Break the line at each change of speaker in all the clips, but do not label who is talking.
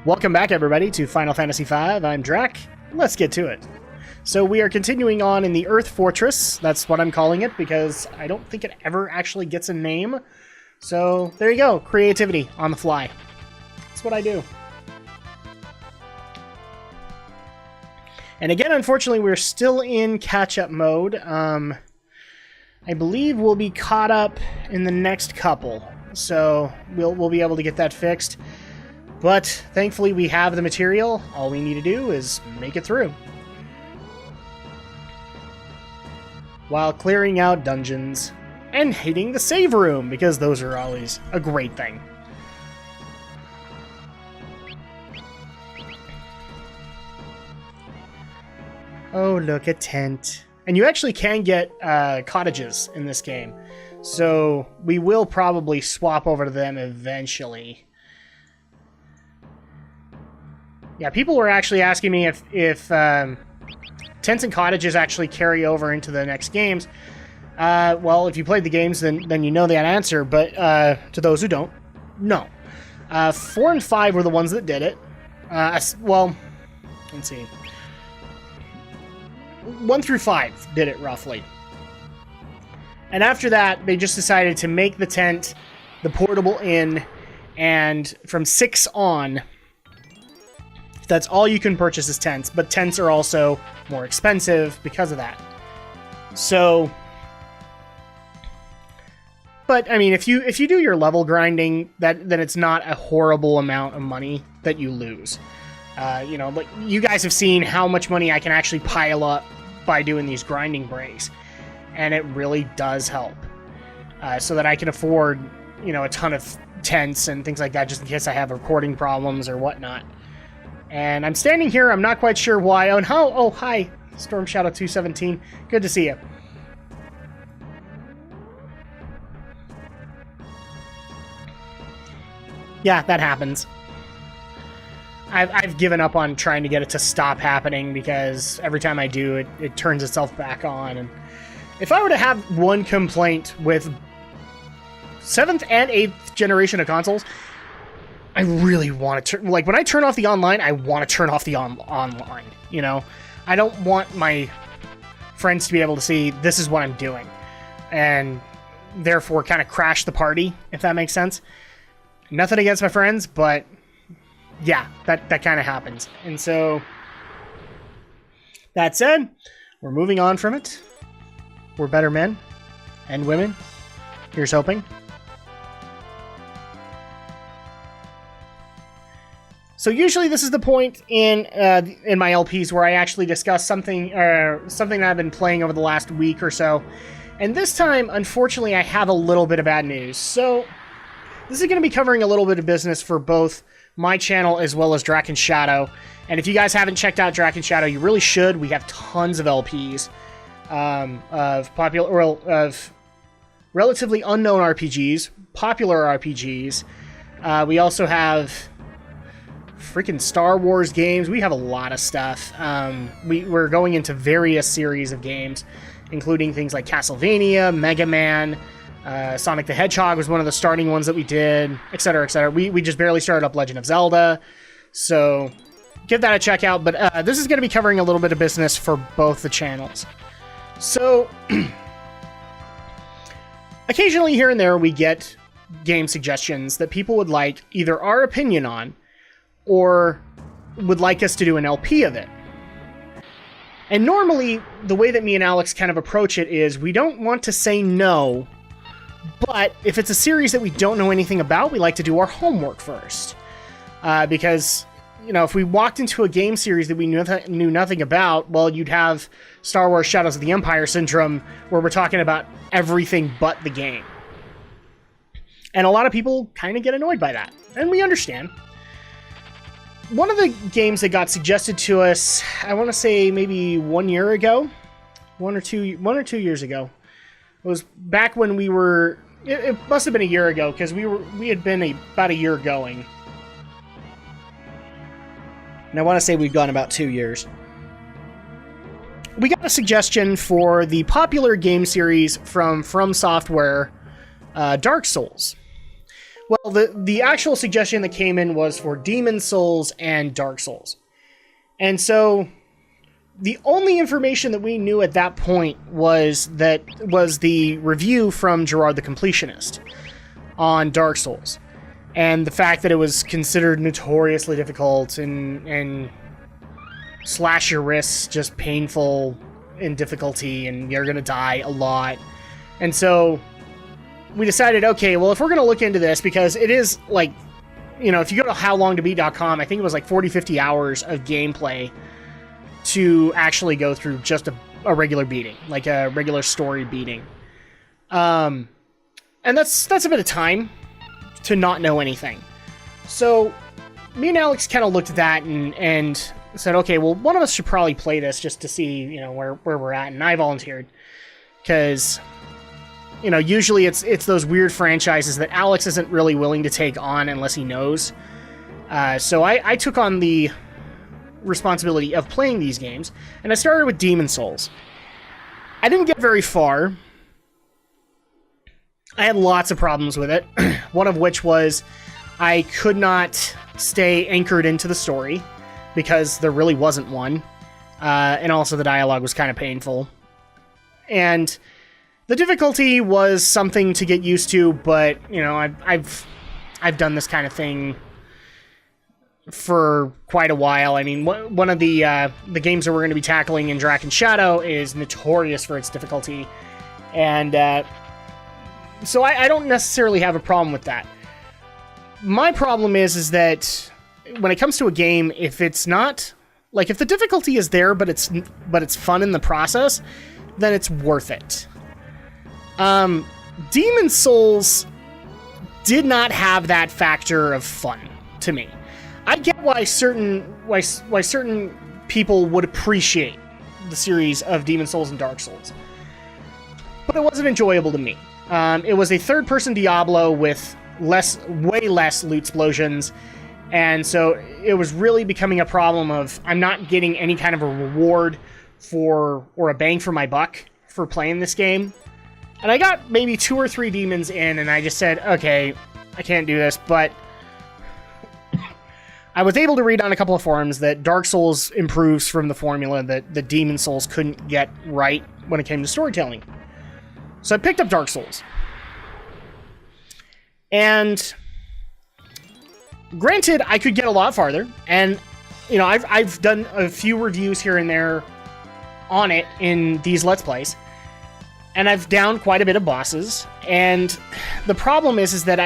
Welcome back, everybody, to Final Fantasy V. I'm Drak. Let's get to it. So we are continuing on in the Earth Fortress. That's what I'm calling it, because I don't think it ever actually gets a name. So there you go. Creativity on the fly. That's what I do. And again, unfortunately, we're still in catch-up mode. I believe we'll be caught up in the next couple. So we'll be able to get that fixed. But thankfully we have the material. All we need to do is make it through. While clearing out dungeons and hitting the save room, because those are always a great thing. Oh, look, a tent. And you actually can get cottages in this game. So we will probably swap over to them eventually. Yeah, people were actually asking me if tents and cottages actually carry over into the next games. Well, if you played the games, then you know that answer. But to those who don't, no. 4 and 5 were the ones that did it. Well, let's see. 1 through 5 did it, roughly. And after that, they just decided to make the tent the portable inn, and from 6 on, that's all you can purchase is tents, but tents are also more expensive because of that. So, but I mean, if you do your level grinding, then it's not a horrible amount of money that you lose. You know, like you guys have seen how much money I can actually pile up by doing these grinding breaks, and it really does help. So that I can afford, you know, a ton of tents and things like that, just in case I have recording problems or whatnot. And I'm standing here, I'm not quite sure why. Oh, hi, Storm Shadow 217. Good to see you. Yeah, that happens. I've given up on trying to get it to stop happening, because every time I do, it turns itself back on. And if I were to have one complaint with 7th and 8th generation of consoles, I really want to turn, like, when I turn off the online, I want to turn off the online, you know? I don't want my friends to be able to see this is what I'm doing, and therefore kind of crash the party, if that makes sense. Nothing against my friends, but yeah, that kind of happens. And so, that said, we're moving on from it. We're better men and women. Here's hoping. So usually this is the point in my LPs where I actually discuss something that I've been playing over the last week or so. And this time, unfortunately, I have a little bit of bad news. So this is going to be covering a little bit of business for both my channel as well as Drak and Shadow. And if you guys haven't checked out Drak and Shadow, you really should. We have tons of LPs of relatively unknown RPGs, popular RPGs. We also have freaking Star Wars games. We have a lot of stuff. We're going into various series of games, including things like Castlevania, Mega Man, Sonic the Hedgehog was one of the starting ones that we did, etc., etc. We just barely started up Legend of Zelda, so give that a check out. But this is going to be covering a little bit of business for both the channels. So occasionally here and there we get game suggestions that people would like either our opinion on or would like us to do an LP of it. And normally, the way that me and Alex kind of approach it is we don't want to say no, but if it's a series that we don't know anything about, we like to do our homework first. Because, you know, if we walked into a game series that we knew nothing about, well, you'd have Star Wars Shadows of the Empire syndrome, where we're talking about everything but the game. And a lot of people kind of get annoyed by that, and we understand. One of the games that got suggested to us, I want to say maybe 1 year ago, one or two years ago, was back when we were. It must have been a year ago, because we had been about a year going.
And I want to say we've gone about 2 years.
We got a suggestion for the popular game series from Software, Dark Souls. Well, the actual suggestion that came in was for Demon Souls and Dark Souls. And so the only information that we knew at that point was the review from Gerard the Completionist on Dark Souls. And the fact that it was considered notoriously difficult and slash your wrists, just painful in difficulty, and you're going to die a lot. And so we decided, okay, well, if we're going to look into this, because it is like, you know, if you go to howlongtobeat.com, I think it was like 40, 50 hours of gameplay to actually go through just a regular beating, like a regular story beating. And that's a bit of time to not know anything. So me and Alex kind of looked at that and said, okay, well, one of us should probably play this just to see, you know, where we're at. And I volunteered because, you know, usually it's those weird franchises that Alex isn't really willing to take on unless he knows. So I took on the responsibility of playing these games, and I started with Demon Souls. I didn't get very far. I had lots of problems with it, one of which was I could not stay anchored into the story because there really wasn't one, and also the dialogue was kind of painful. And the difficulty was something to get used to, but, you know, I've done this kind of thing for quite a while. I mean, one of the games that we're going to be tackling in Drak and Shadow is notorious for its difficulty, and so I don't necessarily have a problem with that. My problem is that when it comes to a game, if it's not, like, if the difficulty is there, but it's fun in the process, then it's worth it. Demon Souls did not have that factor of fun to me. I get why certain people would appreciate the series of Demon Souls and Dark Souls, but it wasn't enjoyable to me. It was a third-person Diablo with way less loot explosions, and so it was really becoming a problem of I'm not getting any kind of a reward or a bang for my buck for playing this game. And I got maybe 2 or 3 demons in, and I just said, okay, I can't do this, but I was able to read on a couple of forums that Dark Souls improves from the formula that the Demon Souls couldn't get right when it came to storytelling. So I picked up Dark Souls. And granted, I could get a lot farther, and, you know, I've done a few reviews here and there on it in these Let's Plays, and I've downed quite a bit of bosses, and the problem is that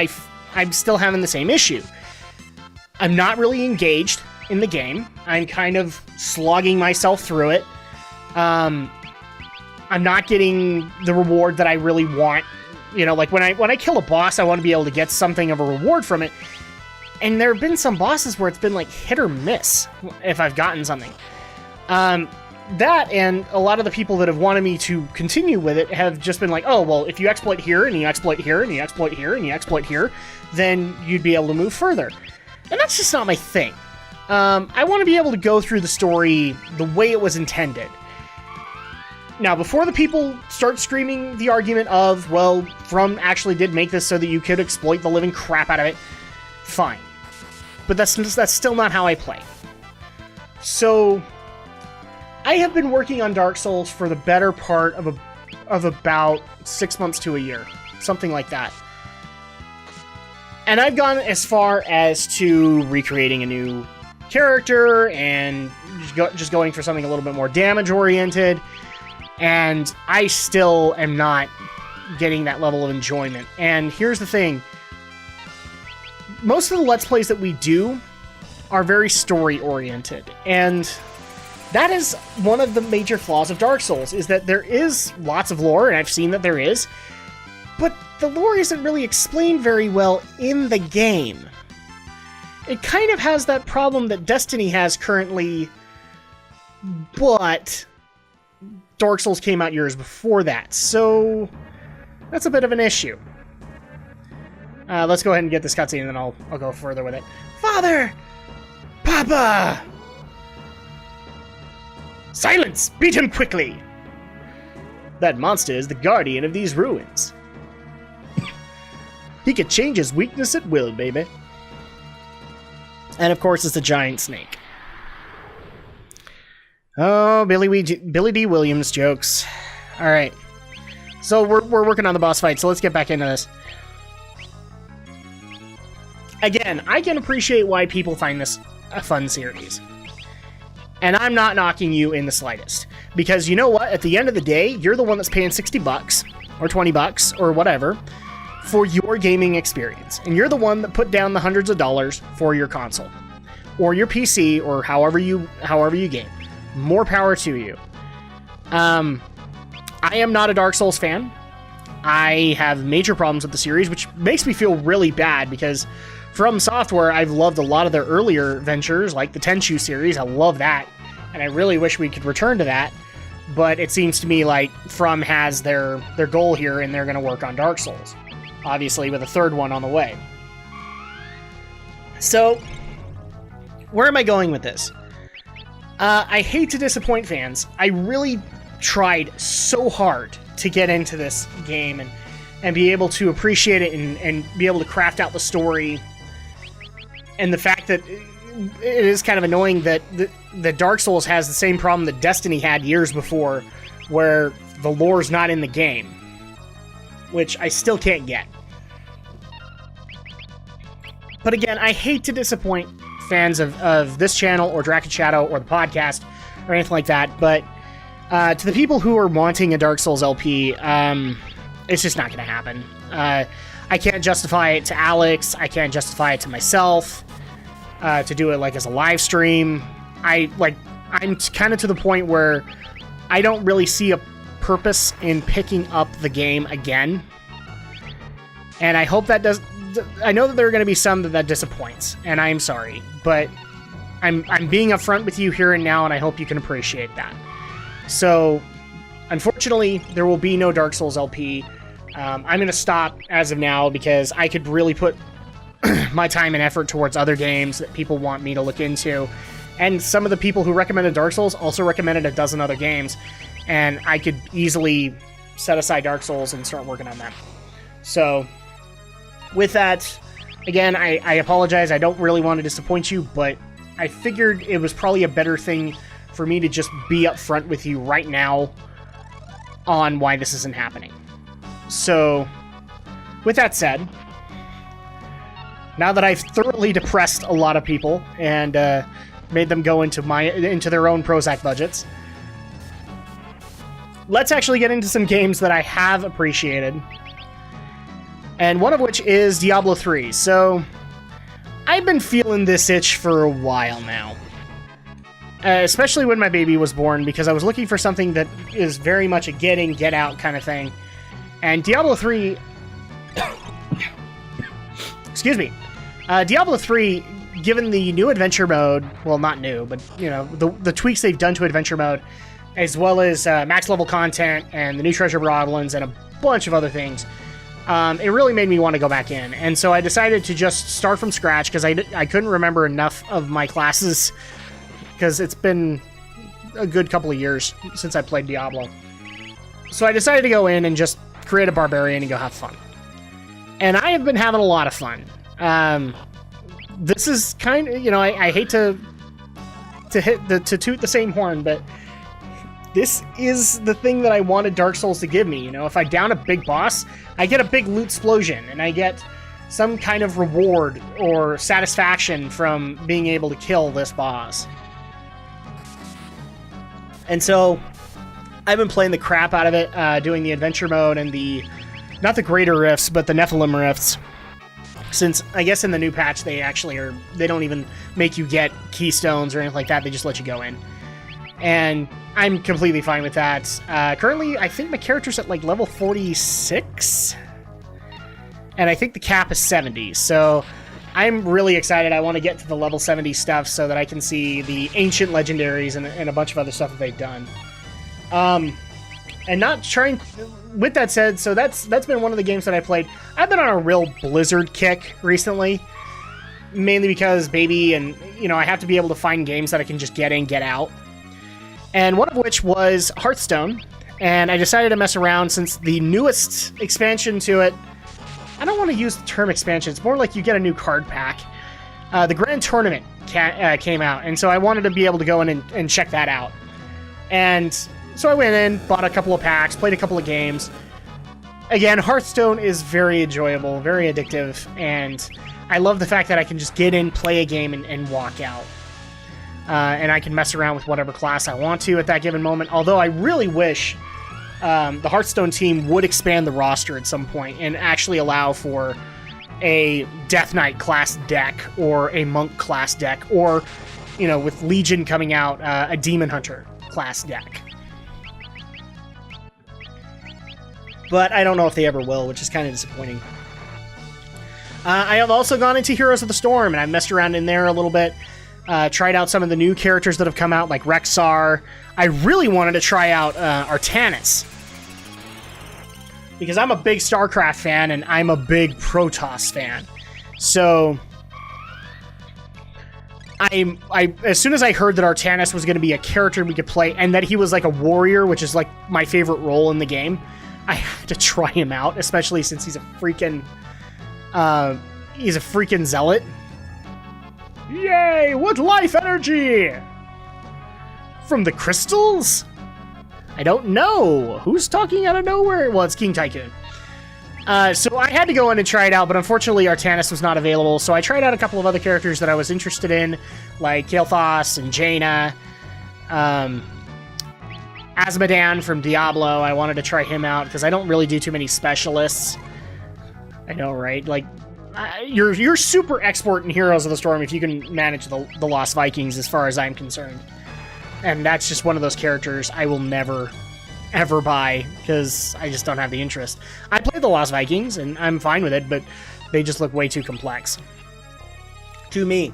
I'm still having the same issue. I'm not really engaged in the game. I'm kind of slogging myself through it. I'm not getting the reward that I really want. You know, like when I kill a boss, I want to be able to get something of a reward from it. And there have been some bosses where it's been like hit or miss if I've gotten something. That and a lot of the people that have wanted me to continue with it have just been like, oh, well, if you exploit here, and you exploit here, and you exploit here, and you exploit here, then you'd be able to move further. And that's just not my thing. I want to be able to go through the story the way it was intended. Now, before the people start screaming the argument of, well, From actually did make this so that you could exploit the living crap out of it, fine. But that's still not how I play. So I have been working on Dark Souls for the better part of about 6 months to a year. Something like that. And I've gone as far as to recreating a new character and just going for something a little bit more damage-oriented. And I still am not getting that level of enjoyment. And here's the thing. Most of the Let's Plays that we do are very story-oriented. And that is one of the major flaws of Dark Souls, is that there is lots of lore, and I've seen that there is, but the lore isn't really explained very well in the game. It kind of has that problem that Destiny has currently, but Dark Souls came out years before that, so that's a bit of an issue. Let's go ahead and get this cutscene, and then I'll go further with it. Father! Papa! Silence! Beat him quickly! That monster is the guardian of these ruins. He could change his weakness at will, baby. And of course, it's a giant snake. Oh, Billy D. Williams jokes. All right. So we're working on the boss fight, so let's get back into this. Again, I can appreciate why people find this a fun series. And I'm not knocking you in the slightest. Because you know what? At the end of the day, you're the one that's paying $60 or $20 or whatever for your gaming experience. And you're the one that put down the hundreds of dollars for your console or your PC or however you game. More power to you. I am not a Dark Souls fan. I have major problems with the series, which makes me feel really bad because From Software, I've loved a lot of their earlier ventures, like the Tenchu series. I love that, and I really wish we could return to that. But it seems to me like From has their goal here, and they're going to work on Dark Souls, obviously with a third one on the way. So, where am I going with this? I hate to disappoint fans. I really tried so hard to get into this game and be able to appreciate it and be able to craft out the story. And the fact that it is kind of annoying that Dark Souls has the same problem that Destiny had years before, where the lore's not in the game, which I still can't get. But again, I hate to disappoint fans of this channel or Drak Shadow or the podcast or anything like that, but to the people who are wanting a Dark Souls LP, it's just not going to happen. I can't justify it to Alex. I can't justify it to myself to do it like as a live stream. I'm kind of to the point where I don't really see a purpose in picking up the game again. And I hope that does. I know that there are going to be some that disappoints, and I'm sorry, but I'm being upfront with you here and now, and I hope you can appreciate that. So, unfortunately, there will be no Dark Souls LP. I'm going to stop as of now because I could really put my time and effort towards other games that people want me to look into. And some of the people who recommended Dark Souls also recommended a dozen other games, and I could easily set aside Dark Souls and start working on them. So, with that, again, I apologize. I don't really want to disappoint you, but I figured it was probably a better thing for me to just be upfront with you right now on why this isn't happening. So, with that said, now that I've thoroughly depressed a lot of people and made them go into their own Prozac budgets, let's actually get into some games that I have appreciated. And one of which is Diablo 3. So, I've been feeling this itch for a while now. Especially when my baby was born, because I was looking for something that is very much a get in, get out kind of thing. And Diablo 3... excuse me. Diablo 3, given the new adventure mode... Well, not new, but, you know, the tweaks they've done to adventure mode, as well as max level content and the new treasure broblins and a bunch of other things... it really made me want to go back in. And so I decided to just start from scratch because I couldn't remember enough of my classes because it's been a good couple of years since I played Diablo. So I decided to go in and just create a barbarian and go have fun. And I have been having a lot of fun. This is kind of, you know, I hate to toot the same horn, but this is the thing that I wanted Dark Souls to give me. You know, if I down a big boss, I get a big loot explosion, and I get some kind of reward or satisfaction from being able to kill this boss. And so, I've been playing the crap out of it, doing the adventure mode and not the greater rifts, but the Nephilim rifts. Since, I guess in the new patch, they don't even make you get keystones or anything like that, they just let you go in. And I'm completely fine with that. Currently, I think my character's at like level 46, and I think the cap is 70, so I'm really excited. I want to get to the level 70 stuff so that I can see the ancient legendaries and a bunch of other stuff that they've done. And not trying... With that said, so that's been one of the games that I played. I've been on a real Blizzard kick recently, mainly because baby and, you know, I have to be able to find games that I can just get in, get out. And one of which was Hearthstone, and I decided to mess around since the newest expansion to it I don't want to use the term expansion. It's more like you get a new card pack. The Grand Tournament came out, and so I wanted to be able to go in and check that out. And so I went in, bought a couple of packs, played a couple of games. Again, Hearthstone is very enjoyable, very addictive, and I love the fact that I can just get in, play a game, and walk out. And I can mess around with whatever class I want to at that given moment, although I really wish the Hearthstone team would expand the roster at some point and actually allow for a Death Knight class deck or a Monk class deck, or, you know, with Legion coming out, a Demon Hunter class deck.
But I don't know if they ever will, which is kind of disappointing.
I have also gone into Heroes of the Storm, and I've messed around in there a little bit. Tried out some of the new characters that have come out, like Rexar. I really wanted to try out Artanis, because I'm a big StarCraft fan, and I'm a big Protoss fan. So I as soon as I heard that Artanis was going to be a character we could play, and that he was like a warrior, which is like my favorite role in the game, I had to try him out, especially since he's a freaking zealot. Yay! What life energy! From the crystals? I don't know. Who's talking out of nowhere? Well, it's King Tycoon. So I had to go in and try it out, but unfortunately Artanis was not available, so I tried out a couple of other characters that I was interested in, like Kael'thas and Jaina. Azmodan from Diablo, I wanted to try him out, because I don't really do too many specialists. I know, right? Like, you're super expert in Heroes of the Storm if you can manage the Lost Vikings, as far as I'm concerned. And that's just one of those characters I will never, ever buy, because I just don't have the interest. I play the Lost Vikings, and I'm fine with it, but they just look way too complex to me.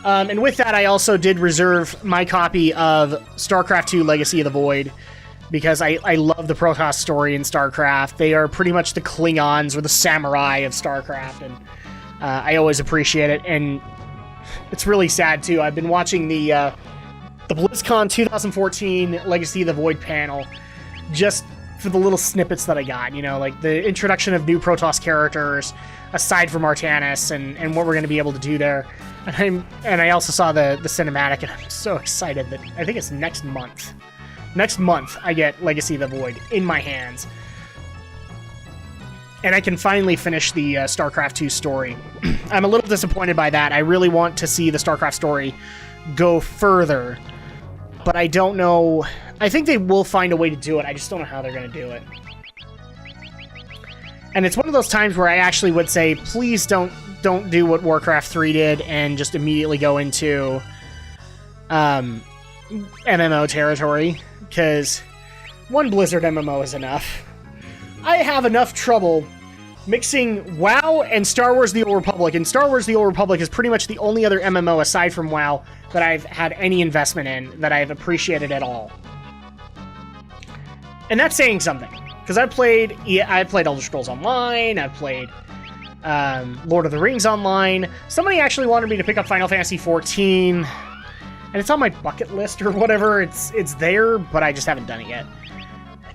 And with that, I also did reserve my copy of StarCraft II Legacy of the Void, because I love the Protoss story in StarCraft. They are pretty much the Klingons or the samurai of StarCraft, and I always appreciate it. And it's really sad, too. I've been watching the BlizzCon 2014 Legacy of the Void panel just for the little snippets that I got, you know, like the introduction of new Protoss characters, aside from Artanis, and what we're going to be able to do there. And I also saw the cinematic, and I'm so excited that I think it's next month. Next month, I get Legacy of the Void in my hands. And I can finally finish the StarCraft 2 story. I'm a little disappointed by that. I really want to see the StarCraft story go further. But I don't know. I think they will find a way to do it. I just don't know how they're going to do it. And it's one of those times where I actually would say, please don't do what Warcraft 3 did and just immediately go into MMO territory, because one Blizzard MMO is enough. I have enough trouble mixing WoW and Star Wars The Old Republic, and Star Wars The Old Republic is pretty much the only other MMO aside from WoW that I've had any investment in, that I've appreciated at all. And that's saying something, because I've played Elder Scrolls Online, I've played Lord of the Rings Online. Somebody actually wanted me to pick up Final Fantasy XIV, and it's on my bucket list or whatever. It's there, but I just haven't done it yet.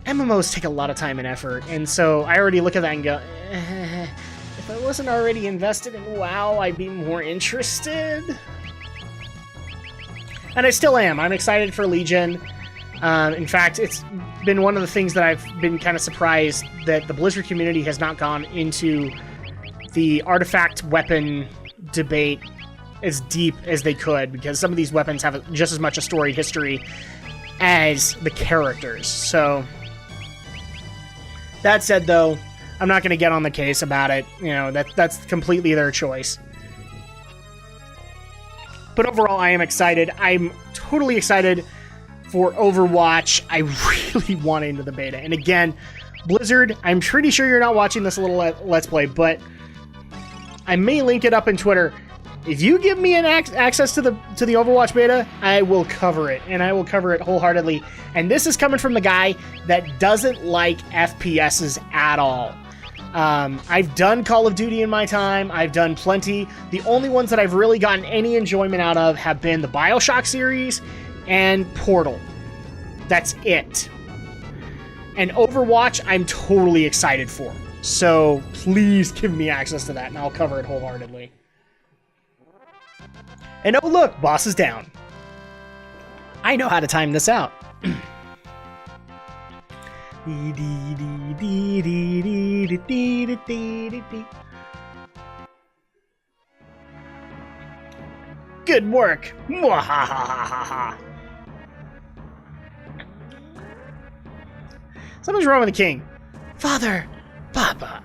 MMOs take a lot of time and effort, and so I already look at that and go, if I wasn't already invested in WoW, I'd be more interested. And I still am. I'm excited for Legion. In fact, it's been one of the things that I've been kind of surprised that the Blizzard community has not gone into the artifact weapon debate as deep as they could, because some of these weapons have just as much a storied history as the characters. So, that said, though, I'm not going to get on the case about it. You know, that's completely their choice. But overall, I am excited. I'm totally excited for Overwatch. I really want into the beta. And again, Blizzard, I'm pretty sure you're not watching this little Let's Play, but I may link it up in Twitter. If you give me an access to the Overwatch beta, I will cover it, and I will cover it wholeheartedly. And this is coming from the guy that doesn't like FPSs at all. I've done Call of Duty in my time. I've done plenty. The only ones that I've really gotten any enjoyment out of have been the BioShock series and Portal. That's it. And Overwatch, I'm totally excited for. So please give me access to that, and I'll cover it wholeheartedly. And oh look, boss is down. I know how to time this out. Good work! Mwahahaha. Something's wrong with the king. Father! Papa!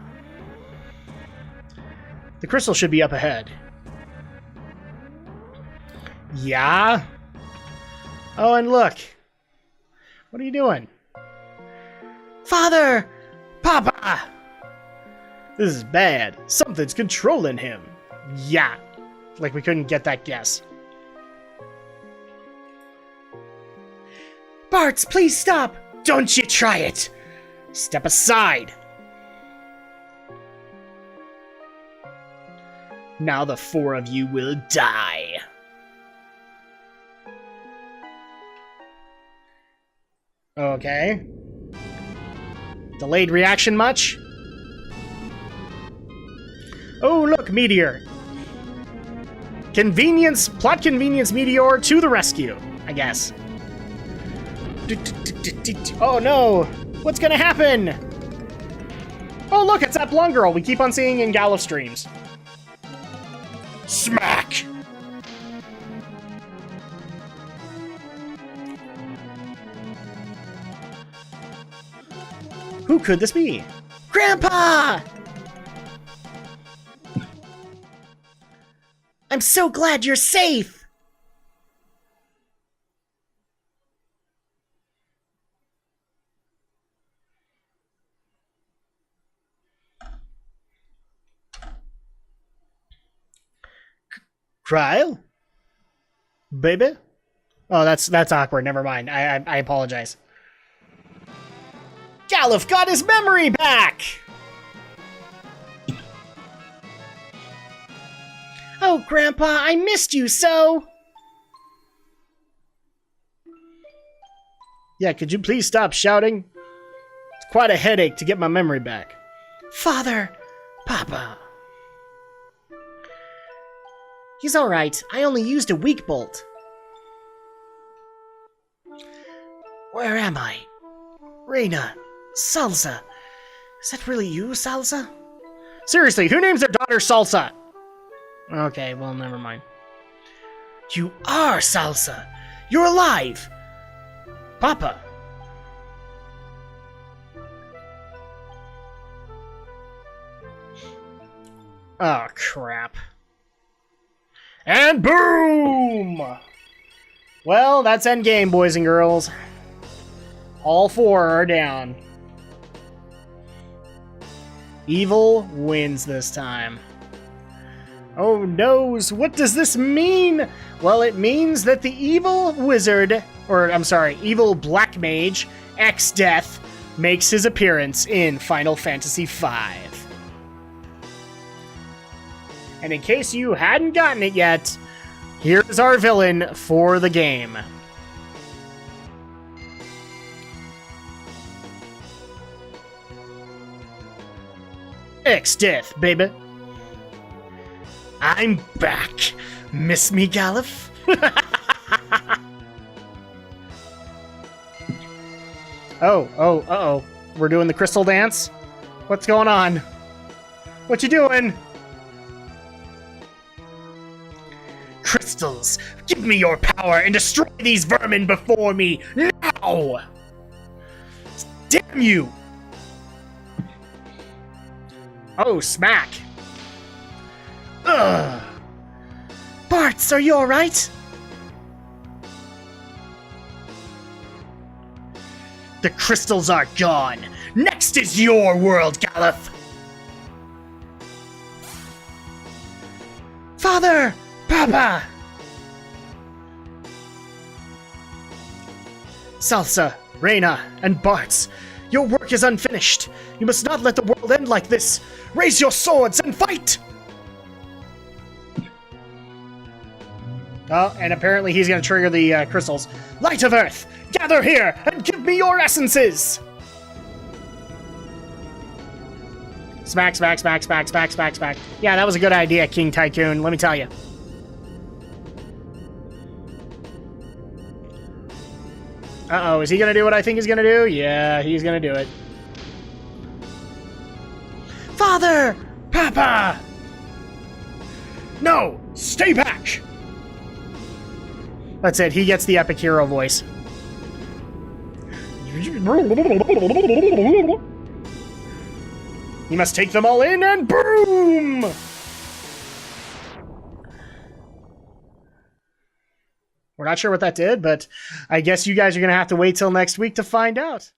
The crystal should be up ahead. Yeah? Oh, and look. What are you doing? Father! Papa! This is bad. Something's controlling him. Yeah. Like we couldn't get that guess. Bartz, please stop! Don't you try it! Step aside! Now the four of you will die. Okay. Delayed reaction much? Oh, look, meteor. Plot convenience meteor to the rescue, I guess. Oh no! What's gonna happen? Oh look, it's that blonde girl we keep on seeing in Galuf streams. Smack! Who could this be? Grandpa! I'm so glad you're safe! Krile? Baby? Oh, that's awkward. Never mind. I apologize. Galuf got his memory back! Oh, Grandpa, I missed you so! Yeah, could you please stop shouting? It's quite a headache to get my memory back. Father! Papa! He's alright. I only used a weak bolt. Where am I? Reina. Salsa. Is that really you, Salsa? Seriously, who names their daughter Salsa? Okay, well, never mind. You are Salsa! You're alive! Papa! Oh, crap. And boom! Well, that's endgame, boys and girls. All four are down. Evil wins this time. Oh noes, what does this mean? Well, it means that the evil wizard, or I'm sorry, evil black mage, X-Death, makes his appearance in Final Fantasy V. And in case you hadn't gotten it yet, here's our villain for the game. X-Death, baby. I'm back. Miss me, Galuf? Uh-oh. We're doing the crystal dance? What's going on? What you doing? Crystals, give me your power and destroy these vermin before me, now! Damn you! Oh, smack! Ugh! Bartz, are you alright? The crystals are gone! Next is your world, Galuf! Father! Papa! Salsa, Reina, and Bartz, your work is unfinished. You must not let the world end like this. Raise your swords and fight! Oh, and apparently he's going to trigger the crystals. Light of Earth, gather here and give me your essences! Smack, smack, smack, smack, smack, smack, smack. Yeah, that was a good idea, King Tycoon, let me tell you. Uh-oh, is he gonna do what I think he's gonna do? Yeah, he's gonna do it. Father! Papa! No! Stay back! That's it, he gets the epic hero voice. You must take them all in and boom! We're not sure what that did, but I guess you guys are going to have to wait till next week to find out.